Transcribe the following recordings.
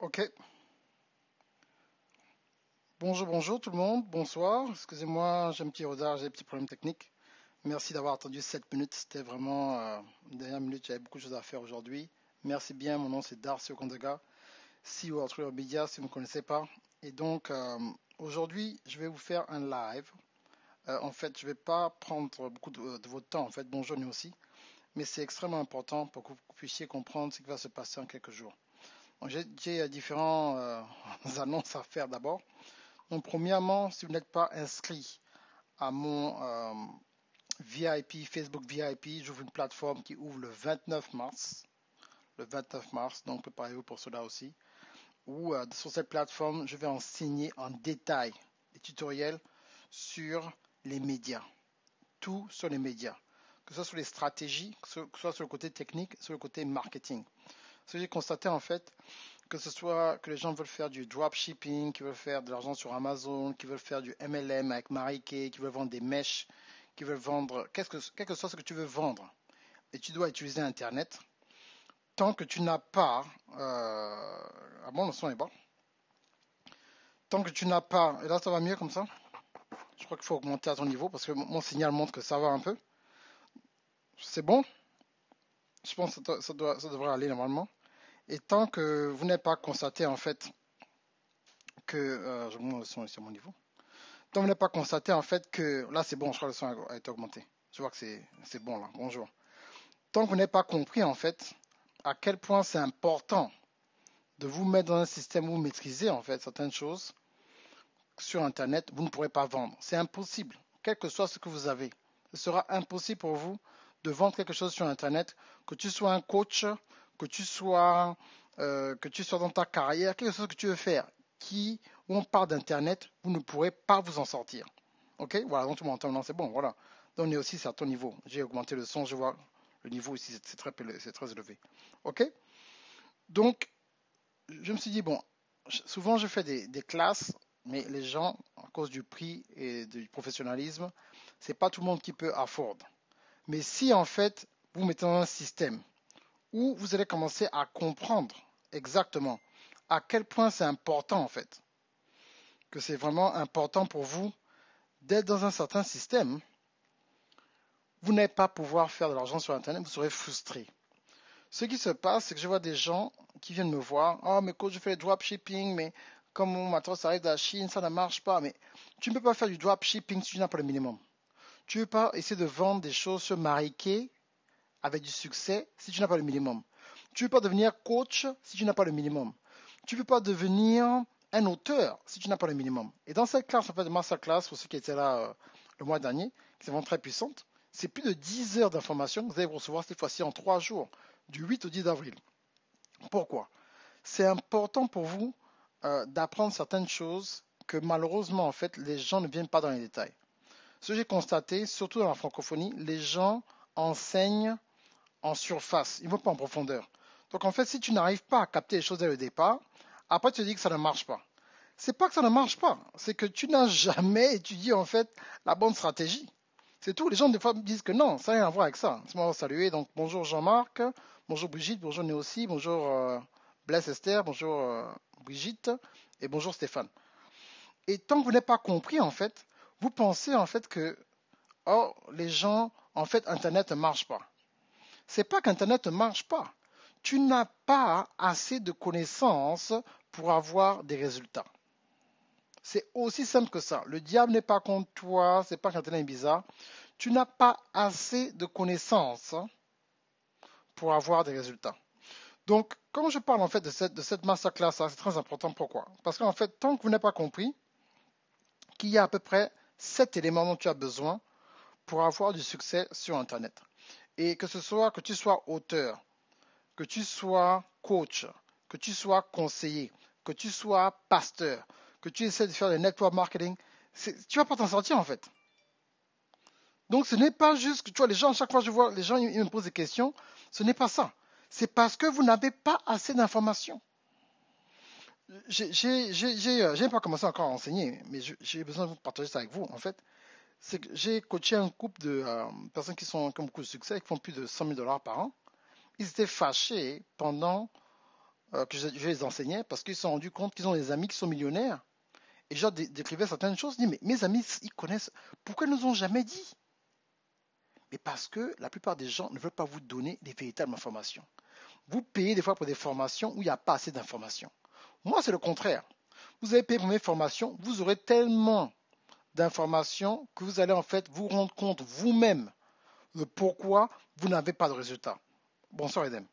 Ok. Bonjour tout le monde. Bonsoir. Excusez-moi, j'ai un petit retard, j'ai des petits problèmes techniques. Merci d'avoir attendu 7 minutes. C'était vraiment une dernière minute. J'avais beaucoup de choses à faire aujourd'hui. Merci bien. Mon nom c'est Darcy Okondaga, CEO Arthur Media, si vous ne me connaissez pas. Et donc, aujourd'hui, je vais vous faire un live. En fait, je ne vais pas prendre beaucoup de votre temps. En fait, bonjour nous aussi. Mais c'est extrêmement important pour que vous puissiez comprendre ce qui va se passer en quelques jours. Donc, j'ai différents annonces à faire d'abord. Donc, premièrement, si vous n'êtes pas inscrit à mon VIP, Facebook VIP, j'ouvre une plateforme qui ouvre le 29 mars. Le 29 mars, donc préparez-vous pour cela aussi. Où sur cette plateforme, je vais enseigner en détail des tutoriels sur les médias. Tout sur les médias. Que ce soit sur les stratégies, que ce soit sur le côté technique, sur le côté marketing. Ce que j'ai constaté en fait, que ce soit que les gens veulent faire du dropshipping, qui veulent faire de l'argent sur Amazon, qui veulent faire du MLM avec Marie-Kay, qui veulent vendre des mèches, qui veulent vendre, quel que soit ce que tu veux vendre, et tu dois utiliser Internet, tant que tu n'as pas, ah bon, le son est bon, tant que tu n'as pas, et là ça va mieux comme ça, je crois qu'il faut augmenter à ton niveau, parce que mon signal montre que ça va un peu, c'est bon, je pense que ça devrait aller normalement, et tant que vous n'avez pas constaté en fait que, je monte le son ici à mon niveau, donc, vous n'avez pas constaté en fait que là c'est bon, je crois que le son a été augmenté. Je vois que c'est bon là. Bonjour. Tant que vous n'avez pas compris en fait à quel point c'est important de vous mettre dans un système où vous maîtrisez en fait certaines choses sur Internet, vous ne pourrez pas vendre. C'est impossible. Quel que soit ce que vous avez, ce sera impossible pour vous de vendre quelque chose sur Internet, que tu sois un coach, que que tu sois dans ta carrière, quelque chose que tu veux faire, où on parle d'Internet, vous ne pourrez pas vous en sortir. Ok, voilà, donc tu m'entends maintenant, c'est bon, voilà. Donc on est aussi à ton niveau. J'ai augmenté le son, je vois le niveau ici, c'est très élevé. Ok, donc je me suis dit, bon, souvent je fais des classes, mais les gens, à cause du prix et du professionnalisme, c'est pas tout le monde qui peut afford. Mais si en fait, vous mettez dans un système où vous allez commencer à comprendre exactement à quel point c'est important en fait, que c'est vraiment important pour vous d'être dans un certain système, vous n'allez pas pouvoir faire de l'argent sur Internet, vous serez frustré. Ce qui se passe, c'est que je vois des gens qui viennent me voir. Oh, mais coach, je fais le dropshipping, mais comme mon matos arrive de la Chine, ça ne marche pas. Mais tu ne peux pas faire du dropshipping si tu n'as pas le minimum. Tu ne peux pas essayer de vendre des choses sur Marie-Kay avec du succès si tu n'as pas le minimum. Tu ne peux pas devenir coach si tu n'as pas le minimum. Tu ne peux pas devenir un auteur si tu n'as pas le minimum. Et dans cette classe, en fait, de masterclass, pour ceux qui étaient là le mois dernier, qui est vraiment très puissante, c'est plus de 10 heures d'informations que vous allez recevoir cette fois-ci en 3 jours, du 8 au 10 avril. Pourquoi? C'est important pour vous d'apprendre certaines choses que malheureusement, en fait, les gens ne viennent pas dans les détails. Ce que j'ai constaté, surtout dans la francophonie, les gens enseignent en surface, ils ne vont pas en profondeur. Donc en fait, si tu n'arrives pas à capter les choses dès le départ, après tu te dis que ça ne marche pas. C'est pas que ça ne marche pas, c'est que tu n'as jamais étudié en fait la bonne stratégie. C'est tout. Les gens des fois me disent que non, ça n'a rien à voir avec ça. Laisse-moi saluer. Donc bonjour Jean-Marc, bonjour Brigitte, bonjour Néocy, bonjour Blaise Esther, bonjour Brigitte et bonjour Stéphane. Et tant que vous n'avez pas compris en fait, vous pensez en fait que oh les gens en fait Internet ne marche pas. C'est pas qu'Internet ne marche pas. Tu n'as pas assez de connaissances pour avoir des résultats. C'est aussi simple que ça. Le diable n'est pas contre toi, c'est pas qu'Internet est bizarre. Tu n'as pas assez de connaissances pour avoir des résultats. Donc, quand je parle en fait de cette masterclass, c'est très important. Pourquoi? Parce qu'en fait, tant que vous n'avez pas compris qu'il y a à peu près 7 éléments dont tu as besoin pour avoir du succès sur Internet. Et que ce soit que tu sois auteur, que tu sois coach, que tu sois conseiller, que tu sois pasteur, que tu essaies de faire du network marketing, tu vas pas t'en sortir en fait. Donc ce n'est pas juste que tu vois les gens, à chaque fois je vois les gens ils me posent des questions, ce n'est pas ça. C'est parce que vous n'avez pas assez d'informations. J'ai pas commencé encore à enseigner, mais j'ai besoin de vous partager ça avec vous en fait. C'est que j'ai coaché un couple de personnes qui ont beaucoup de succès, qui font plus de 100 000 $ par an. Ils étaient fâchés pendant je les enseignais parce qu'ils se sont rendus compte qu'ils ont des amis qui sont millionnaires. Et je leur décrivais certaines choses. Je dis, mais mes amis, ils connaissent. Pourquoi ils ne nous ont jamais dit? Mais parce que la plupart des gens ne veulent pas vous donner les véritables informations. Vous payez des fois pour des formations où il n'y a pas assez d'informations. Moi, c'est le contraire. Vous avez payé pour mes formations, vous aurez tellement d'informations que vous allez en fait vous rendre compte vous-même de pourquoi vous n'avez pas de résultat. Bonsoir Edem.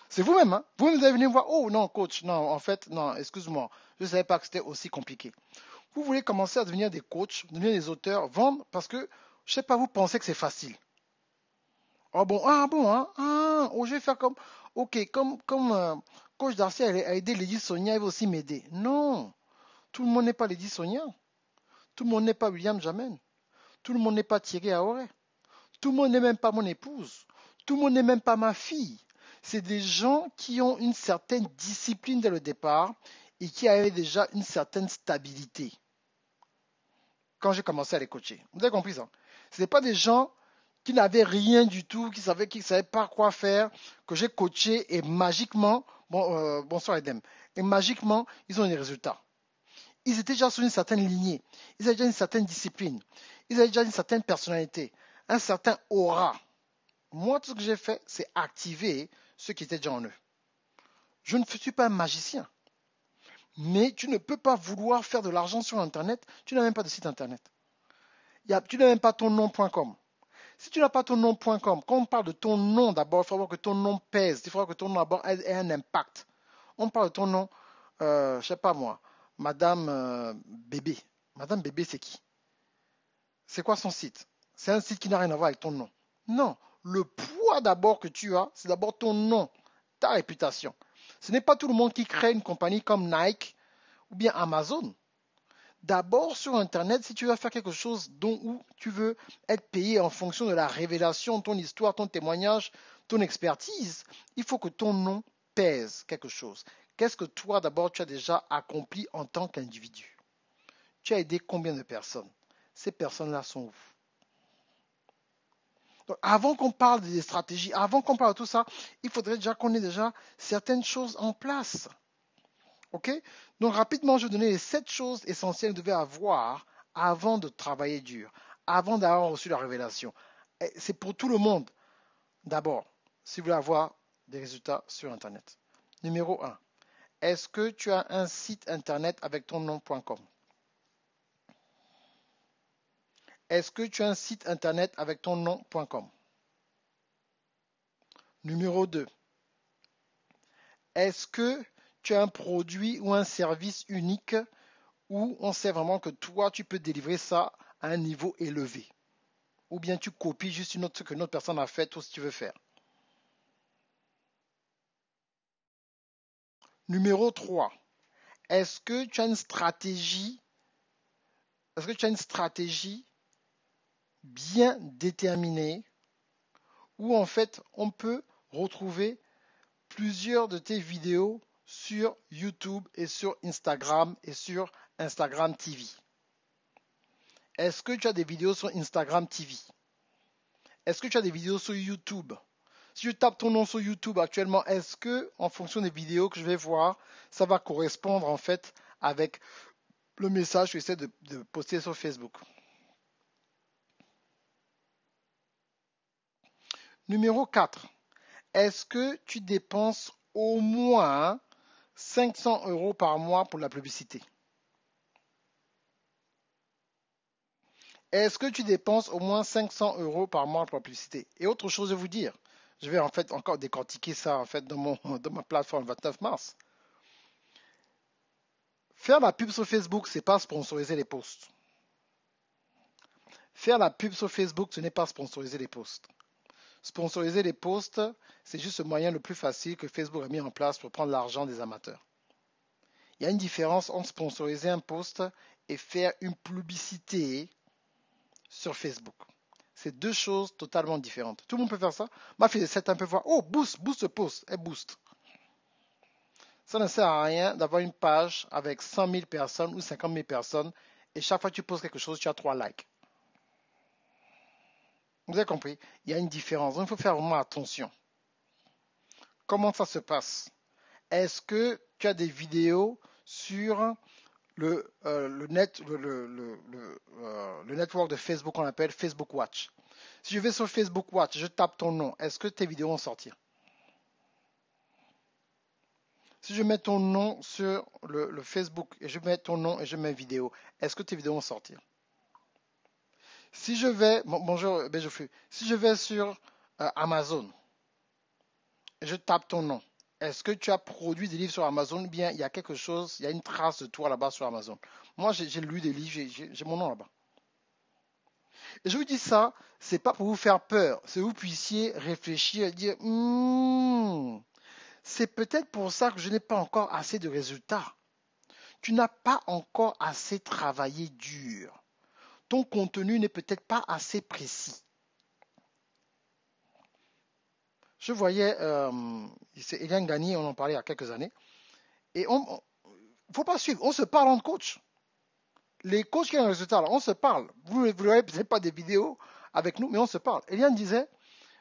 C'est vous-même, hein? Vous-même vous allez venir voir, oh non coach, non, en fait, non, excuse-moi, je ne savais pas que c'était aussi compliqué. Vous voulez commencer à devenir des coachs, devenir des auteurs, vendre, parce que, je ne sais pas, vous pensez que c'est facile. Oh bon, hein, oh, je vais faire comme, ok, comme coach Darcy a aidé Lady Sonia, il va aussi m'aider. Non, tout le monde n'est pas Lady Sonia, tout le monde n'est pas William Jamen, tout le monde n'est pas Thierry Aoré, tout le monde n'est même pas mon épouse, tout le monde n'est même pas ma fille. C'est des gens qui ont une certaine discipline dès le départ et qui avaient déjà une certaine stabilité quand j'ai commencé à les coacher. Vous avez compris ça? Ce n'est pas des gens qui n'avaient rien du tout, qui ne savaient pas quoi faire, que j'ai coaché et magiquement, bonsoir Edem, et magiquement, ils ont des résultats. Ils étaient déjà sur une certaine lignée, ils avaient déjà une certaine discipline, ils avaient déjà une certaine personnalité, un certain aura. Moi, tout ce que j'ai fait, c'est activer ce qui était déjà en eux. Je ne suis pas un magicien, mais tu ne peux pas vouloir faire de l'argent sur Internet, tu n'as même pas de site Internet. Tu n'as même pas ton nom.com. Si tu n'as pas ton nom.com, quand on parle de ton nom d'abord, il faut voir que ton nom pèse, il faut voir que ton nom d'abord ait un impact. On parle de ton nom, je ne sais pas moi, Madame Bébé. Madame Bébé, c'est qui? C'est quoi son site? C'est un site qui n'a rien à voir avec ton nom. Non, le poids d'abord que tu as, c'est d'abord ton nom, ta réputation. Ce n'est pas tout le monde qui crée une compagnie comme Nike ou bien Amazon. D'abord sur Internet, si tu veux faire quelque chose où tu veux être payé en fonction de la révélation, ton histoire, ton témoignage, ton expertise, il faut que ton nom pèse quelque chose. Qu'est-ce que toi d'abord tu as déjà accompli en tant qu'individu? Tu as aidé combien de personnes? Ces personnes-là sont où? Donc, avant qu'on parle des stratégies, avant qu'on parle de tout ça, il faudrait déjà qu'on ait déjà certaines choses en place. Ok? Donc rapidement, je vais donner les 7 choses essentielles que vous devez avoir avant de travailler dur, avant d'avoir reçu la révélation. C'est pour tout le monde. D'abord, si vous voulez avoir des résultats sur Internet. Numéro 1. Est-ce que tu as un site Internet avec ton nom.com? Est-ce que tu as un site Internet avec ton nom.com? Numéro 2. Est-ce que tu as un produit ou un service unique où on sait vraiment que toi, tu peux délivrer ça à un niveau élevé? Ou bien tu copies juste ce que une autre personne a fait, tout ce que tu veux faire. Numéro 3. Est-ce que tu as une stratégie bien déterminée où en fait on peut retrouver plusieurs de tes vidéos sur YouTube et sur Instagram et sur Instagram TV? Est-ce que tu as des vidéos sur Instagram TV? Est-ce que tu as des vidéos sur YouTube? Si je tape ton nom sur YouTube actuellement, est-ce que, en fonction des vidéos que je vais voir, ça va correspondre en fait avec le message que j'essaie de poster sur Facebook? Numéro 4. Est-ce que tu dépenses au moins 500 € par mois pour la publicité? Est-ce que tu dépenses au moins 500 € par mois pour la publicité? Et autre chose, je vais vous dire, je vais en fait encore décortiquer ça en fait dans ma plateforme le 29 mars. Faire la pub sur Facebook, c'est pas sponsoriser les posts. Faire la pub sur Facebook, ce n'est pas sponsoriser les posts. Sponsoriser les posts, c'est juste le moyen le plus facile que Facebook a mis en place pour prendre l'argent des amateurs. Il y a une différence entre sponsoriser un post et faire une publicité sur Facebook. C'est deux choses totalement différentes. Tout le monde peut faire ça. Ma fille de 7 ans peut voir, oh, boost le post, elle booste. Ça ne sert à rien d'avoir une page avec 100 000 personnes ou 50 000 personnes et chaque fois que tu poses quelque chose, tu as 3 likes. Vous avez compris? Il y a une différence. Donc, il faut faire vraiment attention. Comment ça se passe? est-ce que tu as des vidéos sur le network de Facebook qu'on appelle Facebook Watch? Si je vais sur Facebook Watch, je tape ton nom, est-ce que tes vidéos vont sortir? Si je mets ton nom sur le Facebook et je mets ton nom et je mets vidéo, est-ce que tes vidéos vont sortir? Si je vais, bonjour Benjoflu, si je vais sur Amazon et je tape ton nom, est-ce que tu as produit des livres sur Amazon? Bien, il y a quelque chose, il y a une trace de toi là-bas sur Amazon. Moi, j'ai lu des livres, j'ai mon nom là-bas. Et je vous dis ça, c'est pas pour vous faire peur, c'est que vous puissiez réfléchir et dire, c'est peut-être pour ça que je n'ai pas encore assez de résultats. Tu n'as pas encore assez travaillé dur. Ton contenu n'est peut-être pas assez précis. Je voyais, c'est Eliane Gagny, on en parlait il y a quelques années, et il ne faut pas suivre, on se parle entre coachs. Les coachs qui ont un résultat, là, on se parle. Vous ne voyez peut-être pas des vidéos avec nous, mais on se parle. Eliane disait,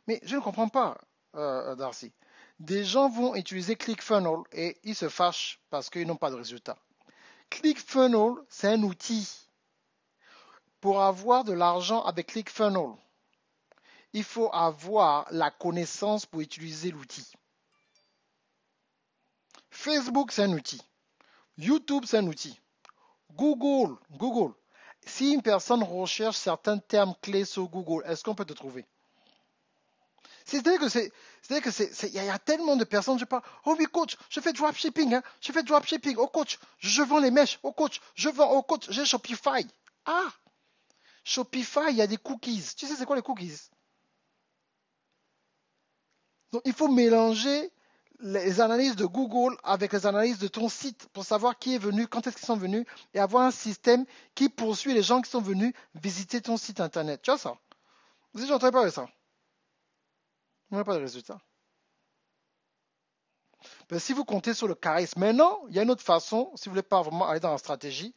mais je ne comprends pas, Darcy. Des gens vont utiliser ClickFunnels et ils se fâchent parce qu'ils n'ont pas de résultat. ClickFunnels, c'est un outil. Pour avoir de l'argent avec ClickFunnels, il faut avoir la connaissance pour utiliser l'outil. Facebook, c'est un outil. YouTube, c'est un outil. Google. Si une personne recherche certains termes clés sur Google, est-ce qu'on peut te trouver? C'est-à-dire que il y a tellement de personnes, je parle, oh oui coach, je fais dropshipping, hein, je fais dropshipping, oh coach, je vends les mèches, oh coach, oh coach, j'ai Shopify. Ah, Shopify, il y a des cookies. Tu sais c'est quoi les cookies? Donc il faut mélanger les analyses de Google avec les analyses de ton site pour savoir qui est venu, quand est-ce qu'ils sont venus et avoir un système qui poursuit les gens qui sont venus visiter ton site internet. Tu vois ça? Vous n'avez entendu parler de ça? Vous n'avez pas de résultat. Ben, si vous comptez sur le charisme, maintenant, il y a une autre façon, si vous ne voulez pas vraiment aller dans la stratégie,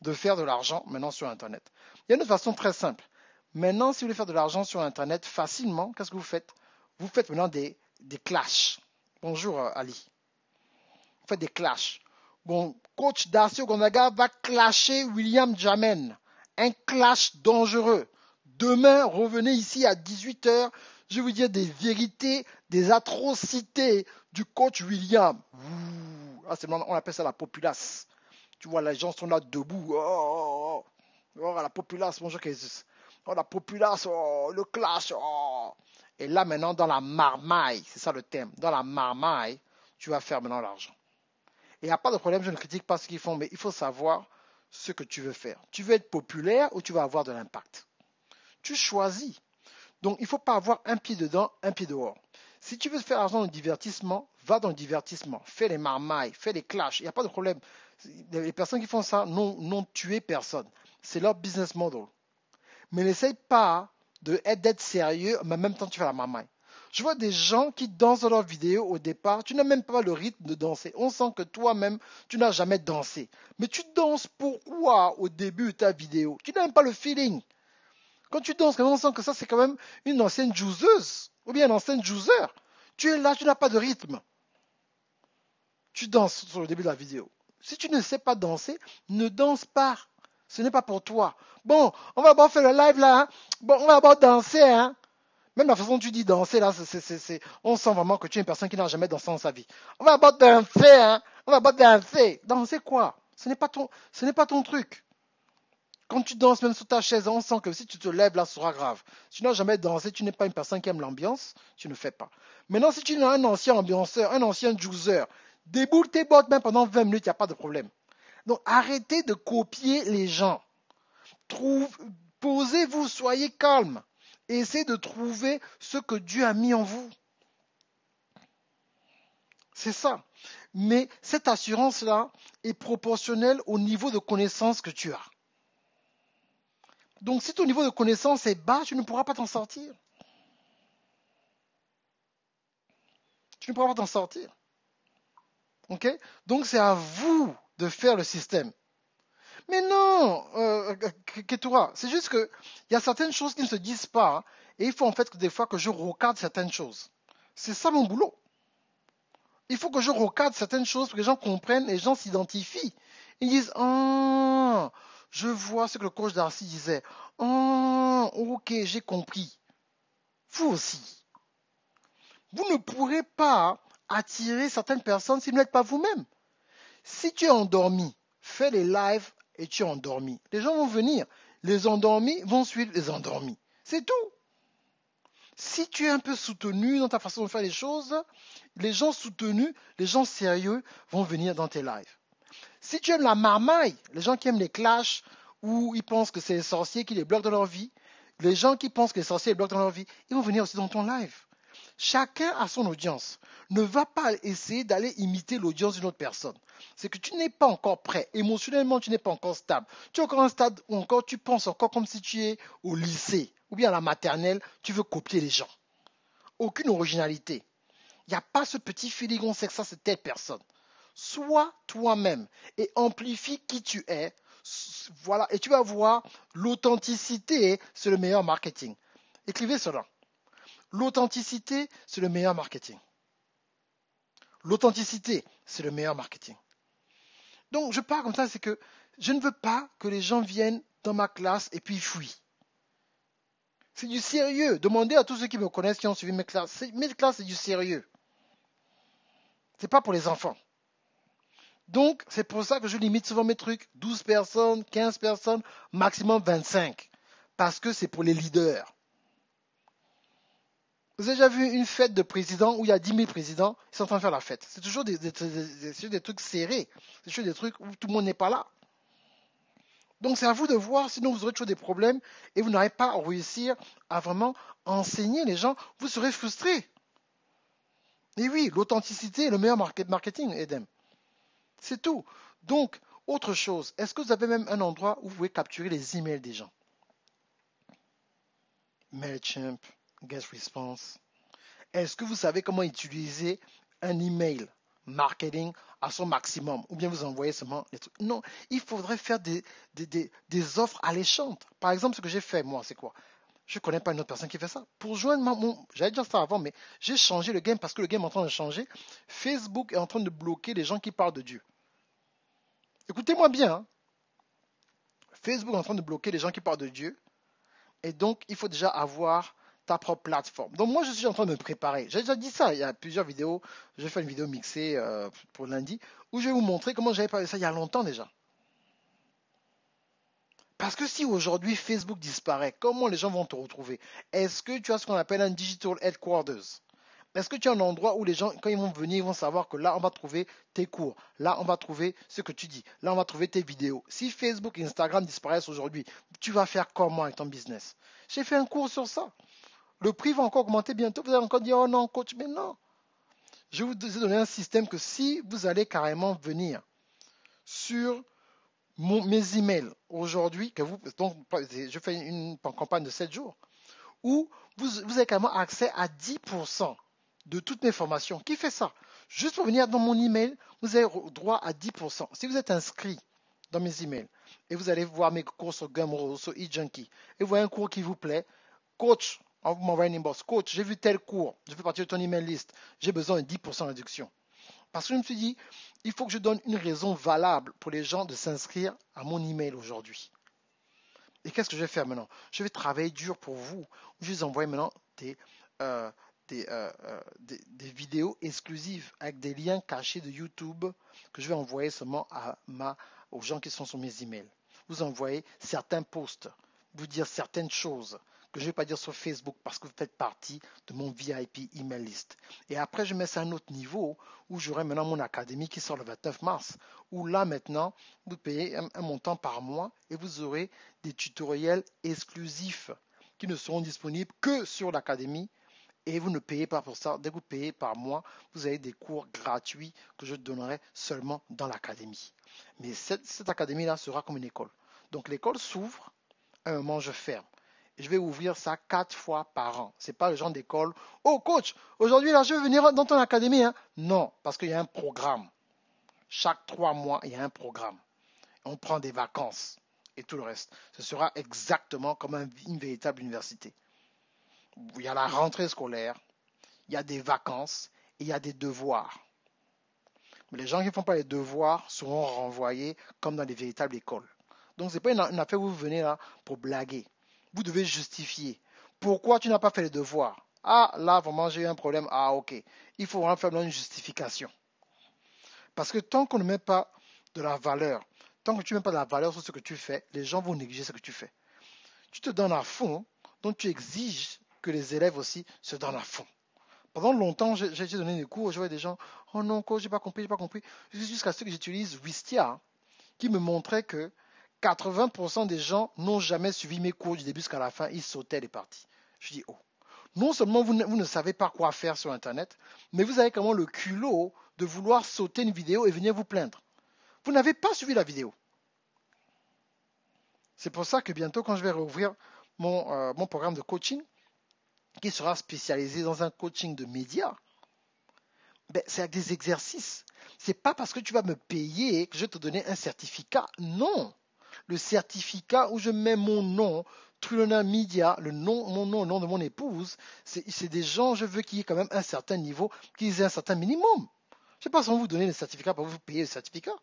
de faire de l'argent maintenant sur Internet. Il y a une autre façon très simple. Maintenant, si vous voulez faire de l'argent sur Internet facilement, qu'est-ce que vous faites? Vous faites maintenant des clashs. Bonjour Ali. Vous faites des clashs. Bon, coach Darcy Ogonaga va clasher William Jamen. Un clash dangereux. Demain, revenez ici à 18 h. Je vais vous dire des vérités, des atrocités du coach William. Ah, on appelle ça la populace. Tu vois, les gens sont là debout. La populace, bonjour Jésus. Oh, la populace, le clash. Et là, maintenant, dans la marmaille, c'est ça le thème. Dans la marmaille, tu vas faire maintenant l'argent. Et il n'y a pas de problème, je ne critique pas ce qu'ils font, mais il faut savoir ce que tu veux faire. Tu veux être populaire ou tu vas avoir de l'impact? Tu choisis. Donc, il ne faut pas avoir un pied dedans, un pied dehors. Si tu veux faire l'argent dans le divertissement, va dans le divertissement. Fais les marmailles, fais les clashs. Il n'y a pas de problème. Les personnes qui font ça n'ont tué personne. C'est leur business model. Mais n'essaye pas d'être sérieux, mais en même temps tu fais la marmaille. Je vois des gens qui dansent dans leurs vidéos au départ, tu n'as même pas le rythme de danser. On sent que toi-même, tu n'as jamais dansé. Mais tu danses pourquoi au début de ta vidéo? Tu n'as même pas le feeling. Quand tu danses, on sent que ça c'est quand même une ancienne joueuse ou bien un ancien joueur. Tu es là, tu n'as pas de rythme. Tu danses sur le début de la vidéo. Si tu ne sais pas danser, ne danse pas. Ce n'est pas pour toi. Bon, on va d'abord faire le live là. Hein. Bon, on va d'abord danser. Hein. Même la façon dont tu dis danser là, on sent vraiment que tu es une personne qui n'a jamais dansé dans sa vie. On va d'abord danser. Hein. On va d'abord danser. Danser quoi? Ce n'est pas ton truc. Quand tu danses même sur ta chaise, on sent que si tu te lèves là, ce sera grave. Si tu n'as jamais dansé, tu n'es pas une personne qui aime l'ambiance, tu ne fais pas. Maintenant, si tu es un ancien ambianceur, un ancien juicer, déboule tes bottes même pendant 20 minutes, il n'y a pas de problème. Donc arrêtez de copier les gens. Posez-vous, soyez calme. Essayez de trouver ce que Dieu a mis en vous. C'est ça. Mais cette assurance-là est proportionnelle au niveau de connaissance que tu as. Donc si ton niveau de connaissance est bas, tu ne pourras pas t'en sortir. Tu ne pourras pas t'en sortir. Ok? Donc c'est à vous de faire le système. Mais non, Ketura, c'est juste qu'il y a certaines choses qui ne se disent pas. Hein, et il faut en fait que des fois que je regarde certaines choses. C'est ça mon boulot. Il faut que je recadre certaines choses pour que les gens comprennent, les gens s'identifient. Ils disent, oh, je vois ce que le coach Darcy disait. Oh, ok, j'ai compris. Vous aussi. Vous ne pourrez pas attirer certaines personnes si vous n'êtes pas vous-même. Si tu es endormi, fais les lives et tu es endormi. Les gens vont venir. Les endormis vont suivre les endormis. C'est tout. Si tu es un peu soutenu dans ta façon de faire les choses, les gens soutenus, les gens sérieux vont venir dans tes lives. Si tu aimes la marmaille, les gens qui aiment les clashs, ou ils pensent que c'est les sorciers qui les bloquent dans leur vie, les gens qui pensent que les sorciers les bloquent dans leur vie, ils vont venir aussi dans ton live. Chacun a son audience. Ne va pas essayer d'aller imiter l'audience d'une autre personne. C'est que tu n'es pas encore prêt. Émotionnellement, tu n'es pas encore stable. Tu es encore à un stade où encore tu penses encore comme si tu es au lycée ou bien à la maternelle, tu veux copier les gens. Aucune originalité. Il n'y a pas ce petit feeling, on sait que ça c'est telle personne. Sois toi-même et amplifie qui tu es. Voilà, et tu vas voir, l'authenticité, c'est le meilleur marketing. Écrivez cela. L'authenticité, c'est le meilleur marketing. L'authenticité, c'est le meilleur marketing. Donc, je parle comme ça, c'est que je ne veux pas que les gens viennent dans ma classe et puis fuient. C'est du sérieux. Demandez à tous ceux qui me connaissent, qui ont suivi mes classes. Mes classes, c'est du sérieux. C'est pas pour les enfants. Donc, c'est pour ça que je limite souvent mes trucs. 12 personnes, 15 personnes, maximum 25. Parce que c'est pour les leaders. Vous avez déjà vu une fête de présidents où il y a 10 000 présidents, ils sont en train de faire la fête. C'est toujours des trucs serrés. C'est toujours des trucs où tout le monde n'est pas là. Donc c'est à vous de voir, sinon vous aurez toujours des problèmes et vous n'arrivez pas à réussir à vraiment enseigner les gens. Vous serez frustrés. Et oui, l'authenticité est le meilleur marketing, Edem. C'est tout. Donc, autre chose, est-ce que vous avez même un endroit où vous pouvez capturer les emails des gens? MailChimp, GetResponse. Est-ce que vous savez comment utiliser un email marketing à son maximum? Ou bien vous envoyez seulement les trucs? Non, il faudrait faire des offres alléchantes. Par exemple, ce que j'ai fait, moi, c'est quoi? Je ne connais pas une autre personne qui fait ça. Pour joindre j'avais déjà ça avant, mais j'ai changé le game parce que le game est en train de changer. Facebook est en train de bloquer les gens qui parlent de Dieu. Écoutez-moi bien, hein. Facebook est en train de bloquer les gens qui parlent de Dieu. Et donc, il faut déjà avoir ta propre plateforme. Donc, moi, je suis en train de me préparer. J'ai déjà dit ça. Il y a plusieurs vidéos. Je vais faire une vidéo mixée pour lundi où je vais vous montrer comment j'avais parlé de ça il y a longtemps déjà. Parce que si aujourd'hui Facebook disparaît, comment les gens vont te retrouver? Est-ce que tu as ce qu'on appelle un digital headquarters? Est-ce que tu as un endroit où les gens, quand ils vont venir, ils vont savoir que là, on va trouver tes cours. Là, on va trouver ce que tu dis. Là, on va trouver tes vidéos. Si Facebook et Instagram disparaissent aujourd'hui, tu vas faire comment avec ton business? J'ai fait un cours sur ça. Le prix va encore augmenter bientôt. Vous allez encore dire, oh non, coach, mais non. Je vais vous donner un système que si vous allez carrément venir sur mes emails aujourd'hui, donc je fais une campagne de 7 jours, où vous avez carrément accès à 10% de toutes mes formations. Qui fait ça? Juste pour venir dans mon email, vous avez droit à 10%. Si vous êtes inscrit dans mes emails et vous allez voir mes cours sur Gumroad, sur eJunkie, et vous voyez un cours qui vous plaît, coach, vous m'envoyez une inbox, coach, j'ai vu tel cours, je fais partie de ton email list, j'ai besoin de 10% de réduction. Parce que je me suis dit, il faut que je donne une raison valable pour les gens de s'inscrire à mon email aujourd'hui. Et qu'est-ce que je vais faire maintenant? Je vais travailler dur pour vous. Je vais vous envoyer maintenant des vidéos exclusives avec des liens cachés de YouTube que je vais envoyer seulement aux gens qui sont sur mes emails. Vous envoyez certains posts, vous dire certaines choses que je ne vais pas dire sur Facebook parce que vous faites partie de mon VIP email list. Et après, je mets ça à un autre niveau où j'aurai maintenant mon académie qui sort le 29 mars. Où là, maintenant, vous payez un montant par mois et vous aurez des tutoriels exclusifs qui ne seront disponibles que sur l'académie. Et vous ne payez pas pour ça. Dès que vous payez par mois, vous avez des cours gratuits que je donnerai seulement dans l'académie. Mais cette académie-là sera comme une école. Donc l'école s'ouvre, à un moment je ferme. Et je vais ouvrir ça 4 fois par an. Ce n'est pas le genre d'école. Oh coach, aujourd'hui là je vais venir dans ton académie. Hein? Non, parce qu'il y a un programme. Chaque 3 mois, il y a un programme. On prend des vacances et tout le reste. Ce sera exactement comme une véritable université. Il y a la rentrée scolaire, il y a des vacances et il y a des devoirs. Mais les gens qui ne font pas les devoirs seront renvoyés comme dans les véritables écoles. Donc, ce n'est pas une affaire où vous venez là pour blaguer. Vous devez justifier. Pourquoi tu n'as pas fait les devoirs? Ah, là, vraiment, j'ai eu un problème. Ah, ok. Il faut vraiment faire une justification. Parce que tant qu'on ne met pas de la valeur, tant que tu ne mets pas de la valeur sur ce que tu fais, les gens vont négliger ce que tu fais. Tu te donnes à fond, donc tu exiges que les élèves aussi se donnent à fond. Pendant longtemps, j'ai donné des cours, je vois des gens, oh non, coach, j'ai pas compris, j'ai pas compris. Jusqu'à ce que j'utilise Wistia, qui me montrait que 80% des gens n'ont jamais suivi mes cours du début jusqu'à la fin, ils sautaient les parties. Je dis, oh, non seulement vous ne savez pas quoi faire sur Internet, mais vous avez quand même le culot de vouloir sauter une vidéo et venir vous plaindre. Vous n'avez pas suivi la vidéo. C'est pour ça que bientôt, quand je vais rouvrir mon programme de coaching, qui sera spécialisé dans un coaching de médias, ben, c'est avec des exercices. C'est pas parce que tu vas me payer que je vais te donner un certificat. Non. Le certificat où je mets mon nom, Trulona Media, mon nom, le nom de mon épouse, c'est des gens, je veux qu'il y ait quand même un certain niveau, qu'ils aient un certain minimum. Je ne sais pas si on vous donner le certificat pour vous payer le certificat.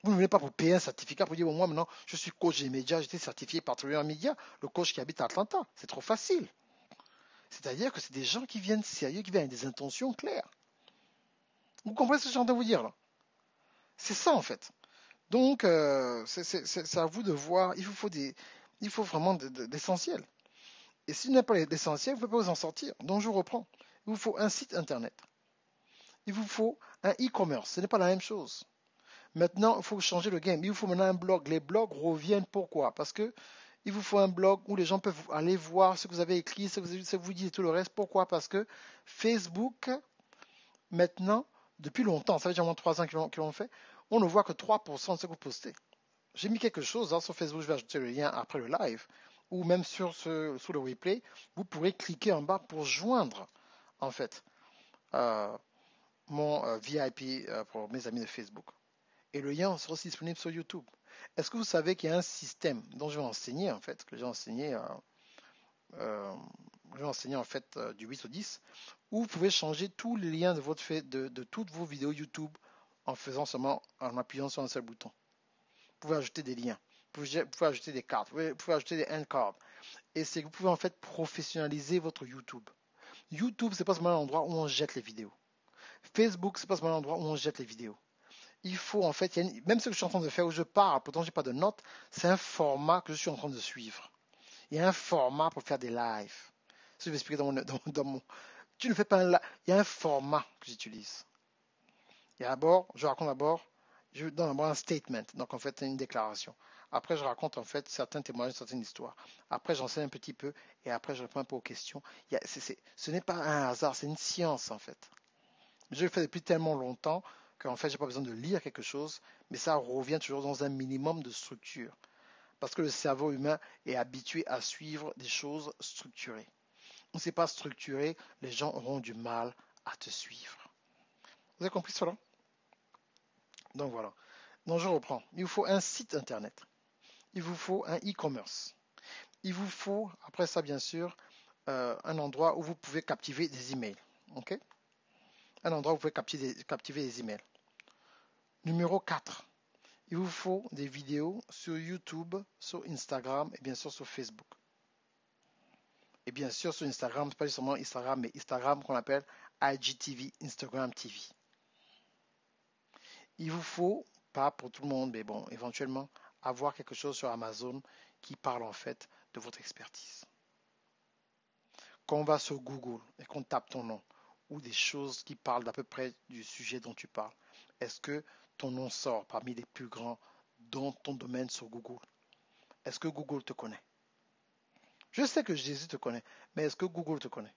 Vous ne venez pas pour payer un certificat pour dire, bon, moi maintenant, je suis coach des médias, j'étais certifié par Trulona Media, le coach qui habite à Atlanta. C'est trop facile. C'est-à-dire que c'est des gens qui viennent sérieux, qui viennent avec des intentions claires. Vous comprenez ce que je suis en train de vous dire là? C'est ça en fait. Donc, c'est à vous de voir. Il faut vraiment d'essentiel. Et si vous n'avez pas l'essentiel, vous ne pouvez pas vous en sortir. Donc, je reprends. Il vous faut un site internet. Il vous faut un e-commerce. Ce n'est pas la même chose. Maintenant, il faut changer le game. Il vous faut maintenant un blog. Les blogs reviennent. Pourquoi? Parce que il vous faut un blog où les gens peuvent aller voir ce que vous avez écrit, ce que vous dites et tout le reste. Pourquoi? Parce que Facebook, maintenant, depuis longtemps, ça fait déjà 3 ans qu'ils l'ont fait, on ne voit que 3% de ce que vous postez. J'ai mis quelque chose sur Facebook, je vais ajouter le lien après le live, ou même sur le replay, vous pourrez cliquer en bas pour joindre, en fait, euh, mon VIP pour mes amis de Facebook. Et le lien sera aussi disponible sur YouTube. Est-ce que vous savez qu'il y a un système dont je vais enseigner, en fait, que j'ai enseigné, en fait du 8 au 10, où vous pouvez changer tous les liens de toutes vos vidéos YouTube en appuyant sur un seul bouton. Vous pouvez ajouter des liens, vous pouvez ajouter des cartes, vous pouvez ajouter des end cards. Et c'est que vous pouvez en fait professionnaliser votre YouTube. YouTube, c'est pas seulement l'endroit où on jette les vidéos. Facebook, c'est pas seulement l'endroit où on jette les vidéos. Il faut en fait, même ce que je suis en train de faire où je parle, pourtant j'ai pas de notes, c'est un format que je suis en train de suivre. Il y a un format pour faire des lives. Ce que je vais expliquer dans mon. Tu ne fais pas un live, il y a un format que j'utilise. Et d'abord, je raconte d'abord, je donne d'abord un statement, donc en fait une déclaration. Après, je raconte en fait certains témoignages, certaines histoires. Après, j'enseigne un petit peu et après, je réponds un peu aux questions. Ce n'est pas un hasard, c'est une science en fait. Je le fais depuis tellement longtemps qu'en fait, je n'ai pas besoin de lire quelque chose, mais ça revient toujours dans un minimum de structure. Parce que le cerveau humain est habitué à suivre des choses structurées. On ne sait pas structuré, les gens auront du mal à te suivre. Vous avez compris cela? Donc voilà. Donc je reprends. Il vous faut un site internet. Il vous faut un e-commerce. Il vous faut, après ça bien sûr, un endroit où vous pouvez captiver des emails. Ok? Un endroit où vous pouvez captiver des emails. Numéro 4. Il vous faut des vidéos sur YouTube, sur Instagram et bien sûr sur Facebook. Et bien sûr sur Instagram, pas seulement Instagram, mais Instagram qu'on appelle IGTV, Instagram TV. Il vous faut, pas pour tout le monde, mais bon, éventuellement, avoir quelque chose sur Amazon qui parle en fait de votre expertise. Quand on va sur Google et qu'on tape ton nom ou des choses qui parlent d'à peu près du sujet dont tu parles, est-ce que ton nom sort parmi les plus grands dans ton domaine sur Google? Est-ce que Google te connaît? Je sais que Jésus te connaît, mais est-ce que Google te connaît?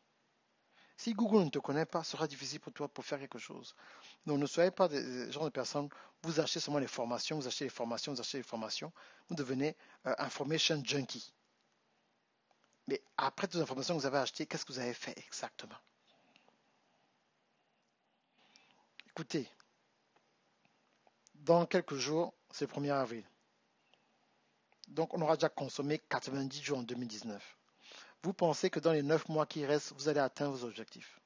Si Google ne te connaît pas, ce sera difficile pour toi pour faire quelque chose. Donc ne soyez pas des genre de personnes, vous achetez seulement les formations, vous achetez les formations, vous achetez les formations, vous devenez information junkie. Mais après toutes les informations que vous avez achetées, qu'est-ce que vous avez fait exactement? Écoutez, dans quelques jours, c'est le 1er avril. Donc on aura déjà consommé 90 jours en 2019. Vous pensez que dans les 9 mois qui restent, vous allez atteindre vos objectifs?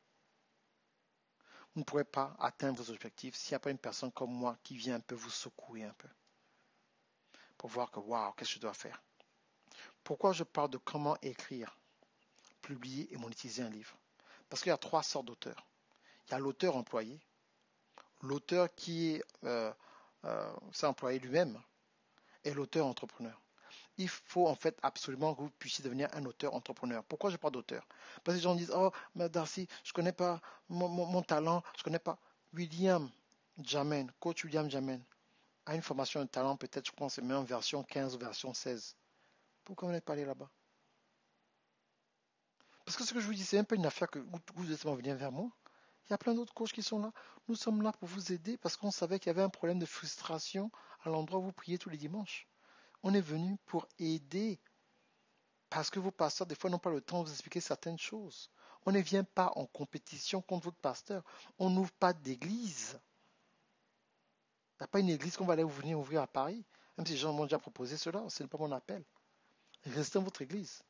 Vous ne pourrez pas atteindre vos objectifs s'il n'y a pas une personne comme moi qui vient un peu vous secouer un peu pour voir que, waouh, qu'est-ce que je dois faire? Pourquoi je parle de comment écrire, publier et monétiser un livre? Parce qu'il y a trois sortes d'auteurs. Il y a l'auteur employé, l'auteur qui s'est employé lui-même, et l'auteur entrepreneur. Il faut en fait absolument que vous puissiez devenir un auteur entrepreneur. Pourquoi je parle d'auteur? Parce que les gens disent, oh, mais Darcy, je ne connais pas mon talent, je ne connais pas. William Jamen, coach William Jamen, a une formation de talent, peut-être, je pense, même en version 15 ou version 16. Pourquoi vous n'êtes pas allé là-bas? Parce que ce que je vous dis, c'est un peu une affaire que vous êtes venir vers moi. Il y a plein d'autres coachs qui sont là. Nous sommes là pour vous aider parce qu'on savait qu'il y avait un problème de frustration à l'endroit où vous priez tous les dimanches. On est venu pour aider parce que vos pasteurs, des fois, n'ont pas le temps de vous expliquer certaines choses. On ne vient pas en compétition contre votre pasteur. On n'ouvre pas d'église. Il n'y a pas une église qu'on va aller venir ouvrir à Paris. Même si les gens m'ont déjà proposé cela, ce n'est pas mon appel. Restez dans votre église.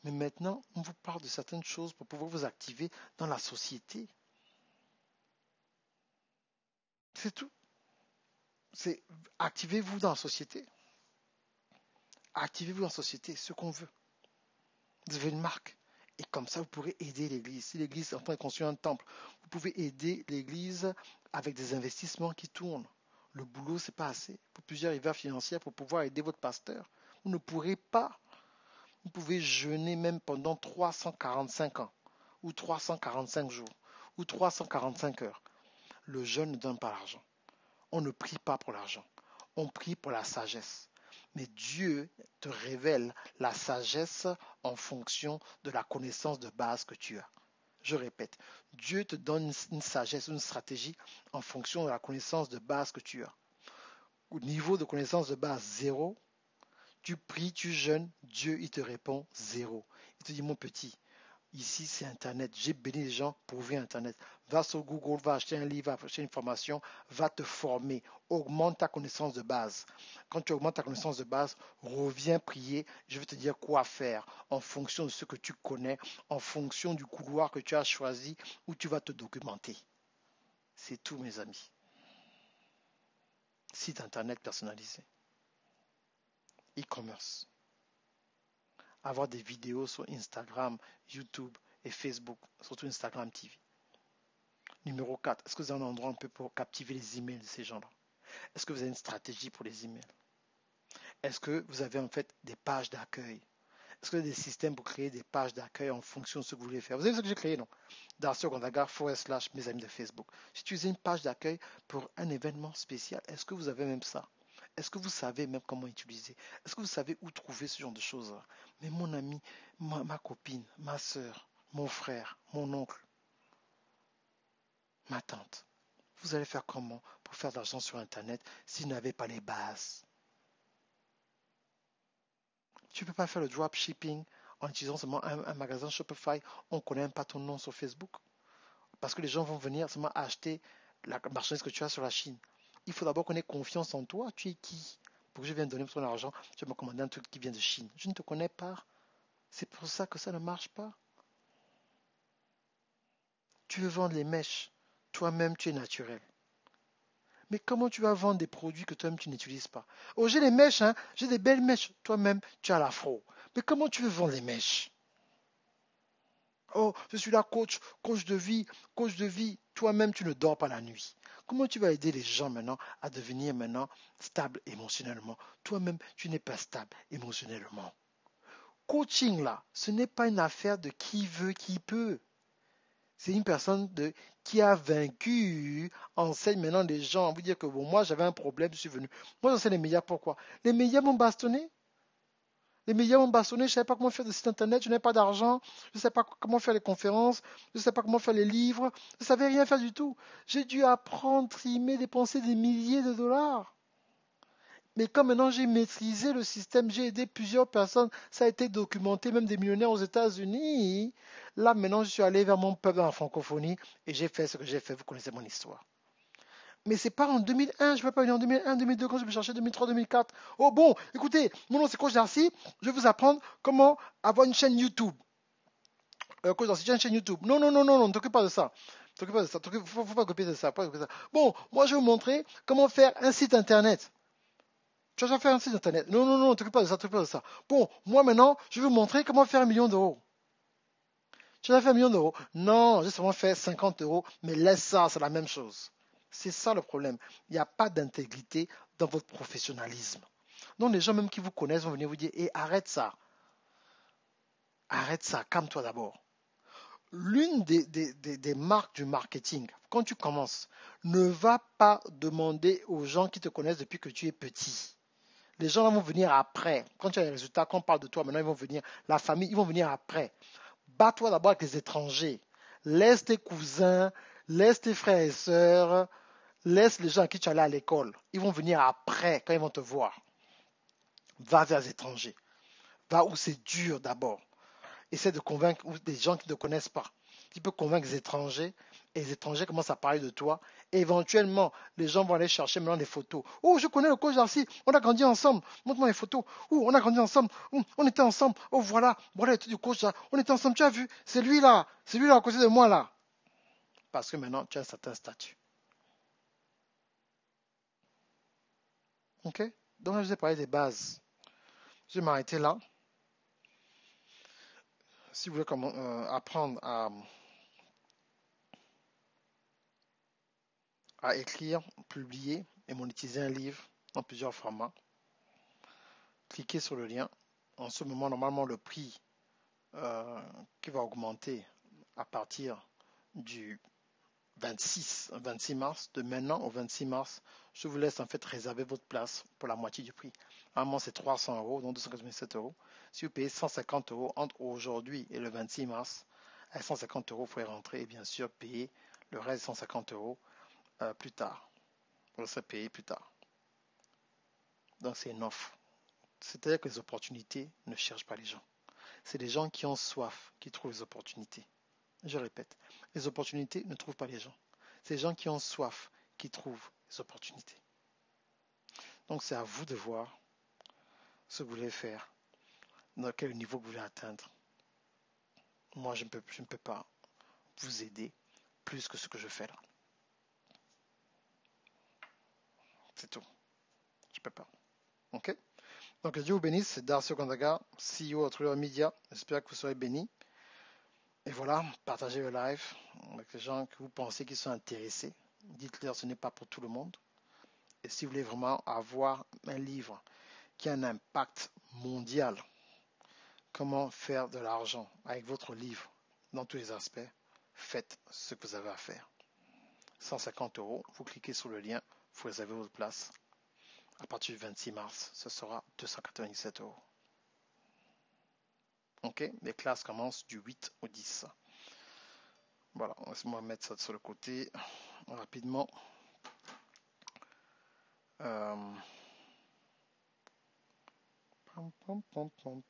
Mais maintenant, on vous parle de certaines choses pour pouvoir vous activer dans la société. C'est tout. C'est activez-vous dans la société. Activez-vous dans la société, ce qu'on veut. Vous avez une marque. Et comme ça, vous pourrez aider l'église. Si l'église est en train de construire un temple, vous pouvez aider l'église avec des investissements qui tournent. Le boulot, ce n'est pas assez. Pour plusieurs rivers financiers, pour pouvoir aider votre pasteur, vous ne pourrez pas. Vous pouvez jeûner même pendant 345 ans, ou 345 jours, ou 345 heures. Le jeûne ne donne pas l'argent. On ne prie pas pour l'argent. On prie pour la sagesse. Mais Dieu te révèle la sagesse en fonction de la connaissance de base que tu as. Je répète, Dieu te donne une sagesse, une stratégie en fonction de la connaissance de base que tu as. Au niveau de connaissance de base 0, tu pries, tu jeûnes, Dieu il te répond 0. Il te dit, mon petit, ici c'est Internet, j'ai béni les gens pour ouvrir Internet. Va sur Google, va acheter un livre, va acheter une formation, va te former, augmente ta connaissance de base. Quand tu augmentes ta connaissance de base, reviens prier, je vais te dire quoi faire en fonction de ce que tu connais, en fonction du couloir que tu as choisi où tu vas te documenter. C'est tout mes amis. Site Internet personnalisé. E-commerce. Avoir des vidéos sur Instagram, YouTube et Facebook, surtout Instagram TV. Numéro 4, est-ce que vous avez un endroit un peu pour captiver les emails de ces gens-là? Est-ce que vous avez une stratégie pour les emails? Est-ce que vous avez en fait des pages d'accueil? Est-ce que vous avez des systèmes pour créer des pages d'accueil en fonction de ce que vous voulez faire? Vous avez ce que j'ai créé, non? Darcy Ogondaga / mes amis de Facebook. Si tu utilises une page d'accueil pour un événement spécial, est-ce que vous avez même ça? Est-ce que vous savez même comment utiliser? Est-ce que vous savez où trouver ce genre de choses-là? Mais mon ami, ma copine, ma soeur, mon frère, mon oncle, ma tante, vous allez faire comment pour faire de l'argent sur Internet si vous n'avez pas les bases? Tu ne peux pas faire le dropshipping en utilisant seulement un magasin Shopify. On ne connaît même pas ton nom sur Facebook. Parce que les gens vont venir seulement acheter la marchandise que tu as sur la Chine. Il faut d'abord qu'on ait confiance en toi. Tu es qui? Pour que je vienne donner ton argent, tu vas me commander un truc qui vient de Chine. Je ne te connais pas. C'est pour ça que ça ne marche pas. Tu veux vendre les mèches. Toi-même, tu es naturel. Mais comment tu vas vendre des produits que toi-même tu n'utilises pas? Oh, j'ai les mèches, hein. J'ai des belles mèches. Toi-même, tu as l'afro. Mais comment tu veux vendre les mèches? Oh, je suis là, coach de vie, coach de vie. Toi-même, tu ne dors pas la nuit. Comment tu vas aider les gens maintenant à devenir maintenant stables émotionnellement? Toi-même, tu n'es pas stable émotionnellement. Coaching, là, ce n'est pas une affaire de qui veut, qui peut. C'est une personne qui a vaincu, enseigne maintenant les gens à vous dire que bon, moi j'avais un problème, je suis venu. Moi j'enseigne les médias, pourquoi? Les médias m'ont bastonné. Les médias m'ont bastonné, je ne savais pas comment faire des sites internet, je n'avais pas d'argent, je ne savais pas comment faire les conférences, je ne savais pas comment faire les livres, je ne savais rien faire du tout. J'ai dû apprendre, trimer, dépenser des milliers de dollars. Mais comme maintenant j'ai maîtrisé le système, j'ai aidé plusieurs personnes, ça a été documenté, même des millionnaires aux États-Unis. Là maintenant je suis allé vers mon peuple dans la francophonie et j'ai fait ce que j'ai fait, vous connaissez mon histoire. Mais c'est pas en 2001, je ne peux pas venir en 2001, 2002, quand je vais chercher 2003, 2004. Oh bon, écoutez, mon nom c'est Coach Darcy, je vais vous apprendre comment avoir une chaîne YouTube. Coach Darcy, j'ai une chaîne YouTube. Non, ne t'occupe pas de ça. T'occupe pas de ça. Faut pas copier de ça. Bon, moi, je vais vous montrer comment faire un site internet. Tu as déjà fait un site internet. Non, non, non, t'occupe pas de ça, t'occupe pas de ça. Bon, moi maintenant, je vais vous montrer comment faire 1 million d'euros. Tu as fait 1 million d'euros. Non, j'ai seulement fait 50 euros, mais laisse ça, c'est la même chose. C'est ça le problème. Il n'y a pas d'intégrité dans votre professionnalisme. Donc les gens même qui vous connaissent vont venir vous dire, arrête ça. Arrête ça, calme-toi d'abord. L'une des marques du marketing, quand tu commences, ne va pas demander aux gens qui te connaissent depuis que tu es petit. Les gens vont venir après. Quand tu as les résultats, quand on parle de toi, maintenant ils vont venir. La famille, ils vont venir après. Bats-toi d'abord avec les étrangers. Laisse tes cousins, laisse tes frères et sœurs, laisse les gens à qui tu allais à l'école. Ils vont venir après, quand ils vont te voir. Va vers les étrangers. Va où c'est dur d'abord. Essaie de convaincre des gens qui ne te connaissent pas. Tu peux convaincre les étrangers, et les étrangers commencent à parler de toi. Et éventuellement, les gens vont aller chercher maintenant des photos. Oh, je connais le coach Darcy, on a grandi ensemble, montre-moi les photos. Oh, on a grandi ensemble, on était ensemble. Oh, voilà le truc du coach là, on était ensemble, tu as vu, c'est lui là à côté de moi là. Parce que maintenant, tu as un certain statut. Ok? Donc, je vous ai parlé des bases. Je vais m'arrêter là. Si vous voulez apprendre à écrire, publier et monétiser un livre dans plusieurs formats, cliquez sur le lien. En ce moment, normalement, le prix qui va augmenter à partir du 26 mars, de maintenant au 26 mars, je vous laisse en fait réserver votre place pour la moitié du prix. Normalement, c'est 300 euros, donc 287 euros. Si vous payez 150 euros entre aujourd'hui et le 26 mars, à 150 euros, vous pouvez rentrer et bien sûr payer le reste 150 euros plus tard. Vous serez payé plus tard. Donc, c'est une offre. C'est-à-dire que les opportunités ne cherchent pas les gens. C'est les gens qui ont soif qui trouvent les opportunités. Je répète, les opportunités ne trouvent pas les gens. C'est les gens qui ont soif qui trouvent les opportunités. Donc c'est à vous de voir ce que vous voulez faire, dans quel niveau vous voulez atteindre. Moi, je ne peux pas vous aider plus que ce que je fais là. C'est tout. Je ne peux pas. Ok? Donc, que Dieu vous bénisse. C'est Darcy Okandaga, CEO de Thriller Media. J'espère que vous serez bénis. Et voilà, partagez le live avec les gens que vous pensez qui sont intéressés. Dites-leur que ce n'est pas pour tout le monde. Et si vous voulez vraiment avoir un livre qui a un impact mondial, comment faire de l'argent avec votre livre dans tous les aspects, faites ce que vous avez à faire. 150 euros, vous cliquez sur le lien, vous réservez votre place. À partir du 26 mars, ce sera 297 euros. Ok, les classes commencent du 8 au 10. Voilà, laisse-moi mettre ça sur le côté rapidement. Pom, pom, pom, pom.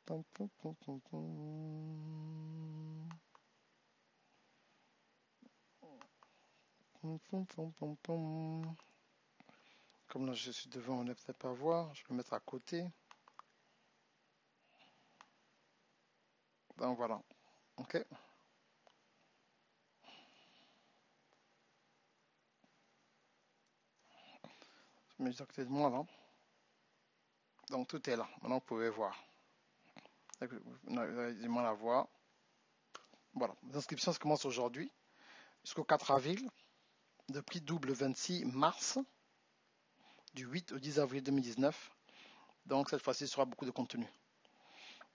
Pom, pom, pom, pom, pom. Comme là je suis devant, on ne peut peut-être pas voir. Je vais le mettre à côté. Donc voilà. Ok. Je mets à côté de moi là. Donc tout est là. Maintenant vous pouvez voir. Vous avez du mal à voir. Voilà. Les inscriptions commencent aujourd'hui jusqu'au 4 avril. De prix double 26 mars. Du 8 au 10 avril 2019. Donc cette fois-ci, il sera beaucoup de contenu.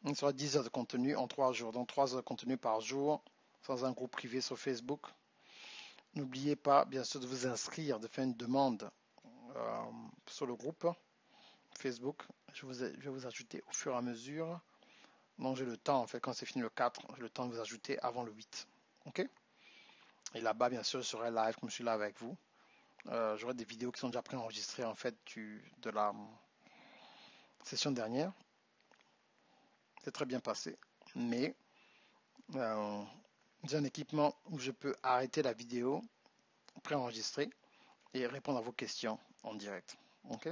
Il sera 10 heures de contenu en 3 jours. Donc 3 heures de contenu par jour. Sans un groupe privé sur Facebook. N'oubliez pas, bien sûr, de vous inscrire, de faire une demande sur le groupe Facebook. Je vais vous ajouter au fur et à mesure. Donc j'ai le temps, en fait, quand c'est fini le 4, j'ai le temps de vous ajouter avant le 8. Ok? Et là-bas, bien sûr, je serai live comme je suis là avec vous. J'aurai des vidéos qui sont déjà préenregistrées, en fait, de la session dernière. C'est très bien passé. Mais j'ai un équipement où je peux arrêter la vidéo préenregistrée et répondre à vos questions en direct. Ok?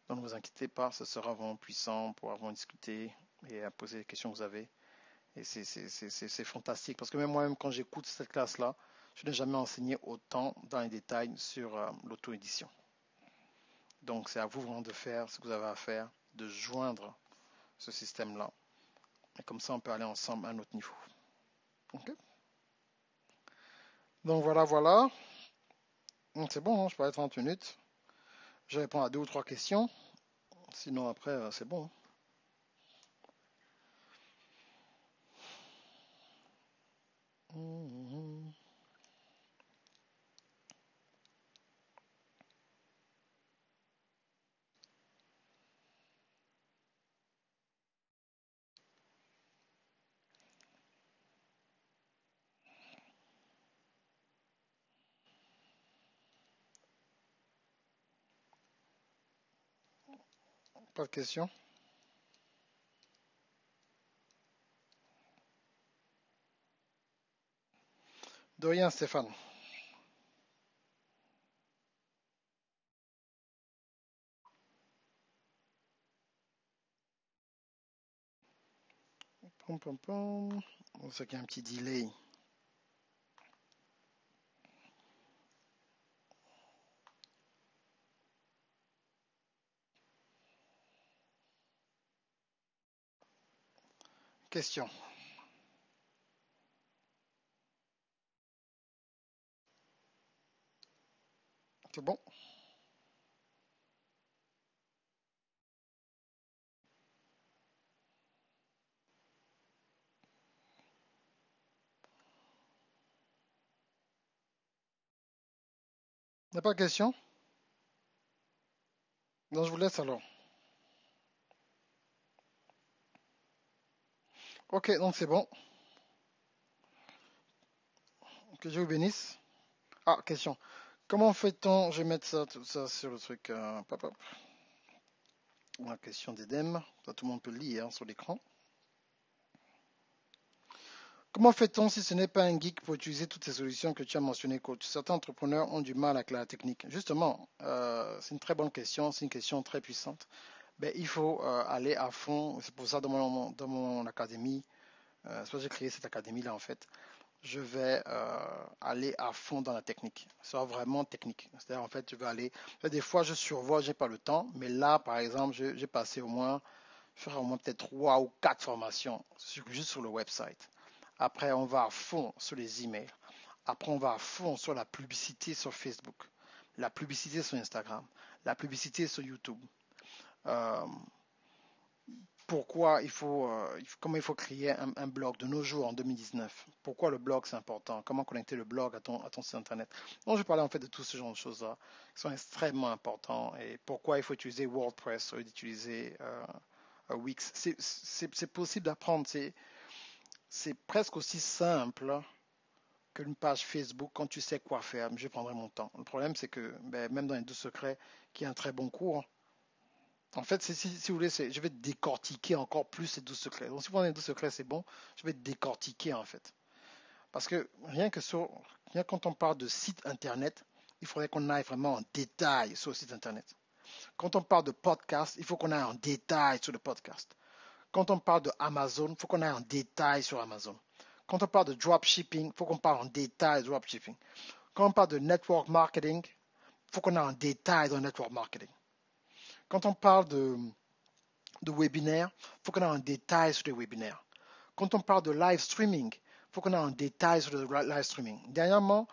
Donc ne vous inquiétez pas, ce sera vraiment puissant pour avoir discuté et à poser les questions que vous avez Et c'est fantastique parce que même moi-même, quand j'écoute cette classe-là, je n'ai jamais enseigné autant dans les détails sur l'auto-édition. Donc, c'est à vous vraiment de faire ce que vous avez à faire, de joindre ce système-là. Et comme ça, on peut aller ensemble à un autre niveau. Ok. Donc, voilà. C'est bon, hein, je peux aller 30 minutes. Je réponds à 2 ou 3 questions. Sinon, après, c'est bon. Pas de questions? De rien, Stéphane. Pom, pom, pom. On sait qu'il y a un petit delay. Question. C'est bon? Il n'y a pas de questions? Donc, je vous laisse alors. Ok, donc c'est bon. Que Dieu vous bénisse. Ah, question. Comment fait-on? Je vais mettre ça, tout ça sur le truc. Pop, pop. La question d'Edem. Ça, tout le monde peut le lire hein, sur l'écran. Comment fait-on si ce n'est pas un geek pour utiliser toutes ces solutions que tu as mentionnées, coach? Certains entrepreneurs ont du mal avec la technique. Justement, c'est une très bonne question, c'est une question très puissante. Ben, il faut aller à fond. C'est pour ça dans mon académie, c'est pour ça que j'ai créé cette académie-là en fait. Je vais aller à fond dans la technique. Ça sera vraiment technique. C'est-à-dire en fait, je vais aller. Des fois, je survole, j'ai pas le temps, mais là, par exemple, j'ai passé au moins, je ferai au moins peut-être 3 ou 4 formations juste sur le website. Après, on va à fond sur les emails. Après, on va à fond sur la publicité sur Facebook, la publicité sur Instagram, la publicité sur YouTube. Euh, pourquoi comment il faut créer un blog de nos jours en 2019. Pourquoi le blog c'est important. Comment connecter le blog à ton site internet. Donc je parlais en fait de tout ce genre de choses-là qui sont extrêmement importants et pourquoi il faut utiliser WordPress au lieu d'utiliser Wix. C'est possible d'apprendre. C'est presque aussi simple qu'une page Facebook quand tu sais quoi faire. Je prendrai mon temps. Le problème c'est que ben, même dans les 12 secrets, qui est un très bon cours, en fait, si vous voulez, je vais décortiquer encore plus ces 12 secrets. Donc, si vous prenez les 12 secrets, c'est bon. Je vais décortiquer, en fait. Parce que rien quand on parle de site internet, il faudrait qu'on aille vraiment en détail sur le site internet. Quand on parle de podcast, il faut qu'on aille en détail sur le podcast. Quand on parle de Amazon, il faut qu'on aille en détail sur Amazon. Quand on parle de dropshipping, il faut qu'on parle en détail de dropshipping. Quand on parle de network marketing, il faut qu'on aille en détail dans le network marketing. Quand on parle de webinaires, il faut qu'on ait un détail sur les webinaires. Quand on parle de live streaming, il faut qu'on ait un détail sur le live streaming. Dernièrement,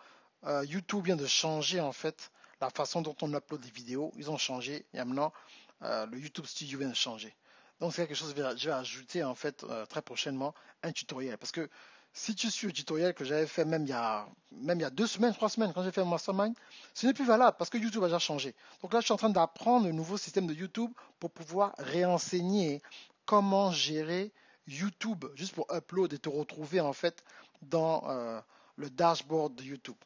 YouTube vient de changer en fait la façon dont on upload des vidéos. Ils ont changé. Et maintenant, le YouTube Studio vient de changer. Donc c'est quelque chose que je vais ajouter en fait très prochainement un tutoriel. Parce que si tu suis le tutoriel que j'avais fait même il y a 2 semaines, 3 semaines, quand j'ai fait mon mastermind, ce n'est plus valable parce que YouTube a déjà changé. Donc là, je suis en train d'apprendre le nouveau système de YouTube pour pouvoir réenseigner comment gérer YouTube, juste pour upload et te retrouver en fait dans le dashboard de YouTube.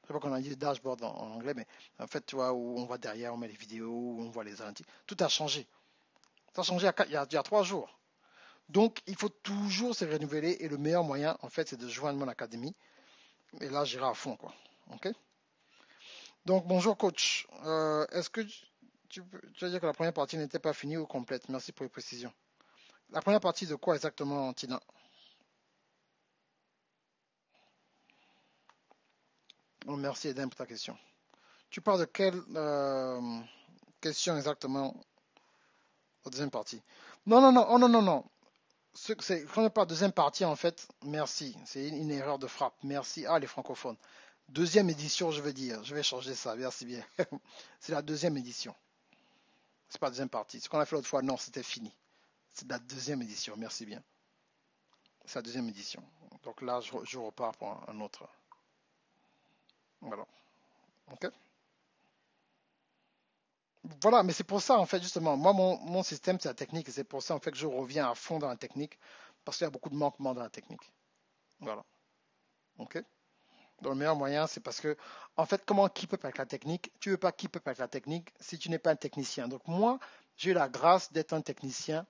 Je sais pas qu'on a dit dashboard en anglais, mais en fait, tu vois, où on voit derrière, on met les vidéos, où on voit les ralentis. Tout a changé. Ça a changé il y a 3 jours. Donc, il faut toujours se renouveler et le meilleur moyen, en fait, c'est de joindre mon académie. Et là, j'irai à fond, quoi. OK? Donc, bonjour, coach. Est-ce que tu as dit que la première partie n'était pas finie ou complète? Merci pour les précisions. La première partie de quoi exactement, Tina? Oh, merci Eden pour ta question. Tu parles de quelle question exactement la deuxième partie? Non, non, non, oh, non, non, non. Quand on parle de deuxième partie, en fait, merci. C'est une erreur de frappe. Merci. Ah, les francophones. Deuxième édition, je veux dire. Je vais changer ça. Merci bien. C'est la deuxième édition. C'est pas la deuxième partie. Ce qu'on a fait l'autre fois, non, c'était fini. C'est la deuxième édition. Merci bien. C'est la deuxième édition. Donc là, je repars pour un autre. Voilà. OK? Voilà, mais c'est pour ça, en fait, justement, moi, mon système, c'est la technique, et c'est pour ça, en fait, que je reviens à fond dans la technique, parce qu'il y a beaucoup de manquements dans la technique. Voilà. OK? Donc, le meilleur moyen, c'est parce que, en fait, comment keep up avec la technique? Tu ne veux pas keep up avec la technique si tu n'es pas un technicien. Donc, moi, j'ai eu la grâce d'être un technicien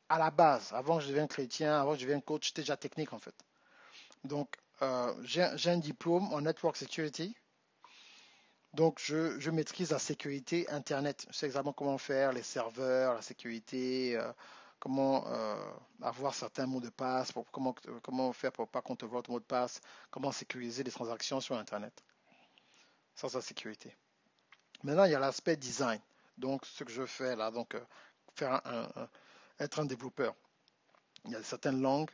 à la base. Avant que je devienne chrétien, avant que je devienne coach, j'étais déjà technique, en fait. Donc, j'ai un diplôme en Network Security. Donc, je maîtrise la sécurité Internet. Je sais exactement comment faire les serveurs, la sécurité, comment avoir certains mots de passe, comment faire pour pas qu'on te voit ton mot de passe, comment sécuriser les transactions sur Internet. Ça, c'est la sécurité. Maintenant, il y a l'aspect design. Donc, ce que je fais là, donc, faire être un développeur. Il y a certaines langues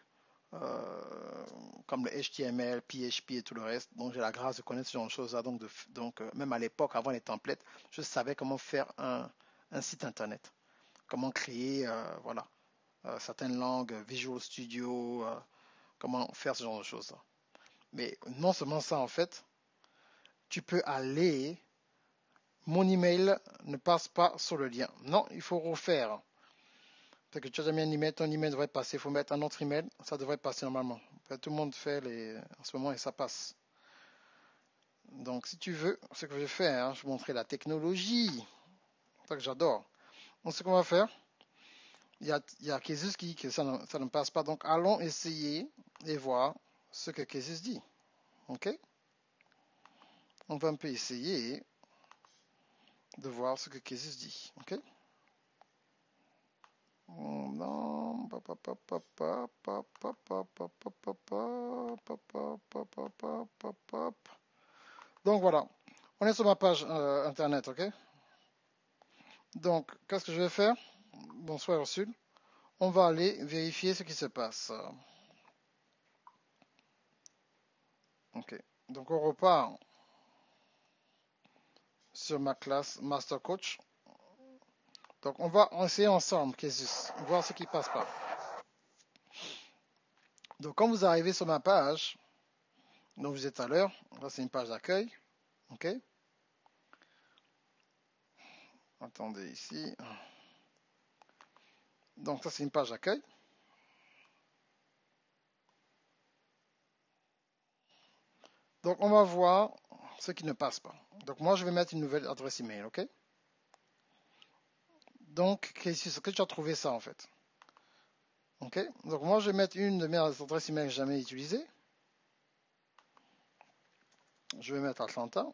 comme le HTML, PHP et tout le reste. Donc j'ai la grâce de connaître ce genre de choses-là. Donc même à l'époque, avant les templates, je savais comment faire un site internet, comment créer voilà, certaines langues, Visual Studio, comment faire ce genre de choses-là. Mais non seulement ça, en fait, tu peux aller, mon email ne passe pas sur le lien. Non, il faut refaire. Fait que tu as jamais un email, ton email devrait passer. Il faut mettre un autre email, ça devrait passer normalement. Tout le monde fait en ce moment et ça passe. Donc, si tu veux, ce que je vais faire, hein, je vais montrer la technologie. C'est ça que j'adore. Donc, ce qu'on va faire, il y a Kézus qui dit que ça ne passe pas. Donc, allons essayer et voir ce que Kézus dit. OK? On va un peu essayer de voir ce que Kézus dit. OK? Non. Donc, voilà. On est sur ma page internet. OK? Donc, qu'est-ce que je vais faire? Bonsoir, Ursule. On va aller vérifier ce qui se passe. Ok. Donc on repart sur ma classe Master Coach. Donc on va essayer ensemble, voir ce qui passe pas. Donc quand vous arrivez sur ma page, dont vous êtes à l'heure, là c'est une page d'accueil. Ok. Attendez ici. Donc ça c'est une page d'accueil. Donc on va voir ce qui ne passe pas. Donc moi je vais mettre une nouvelle adresse email, ok? Donc ce que tu as trouvé ça en fait. Ok? Donc moi je vais mettre une de mes adresses email jamais utilisées. Je vais mettre Atlanta.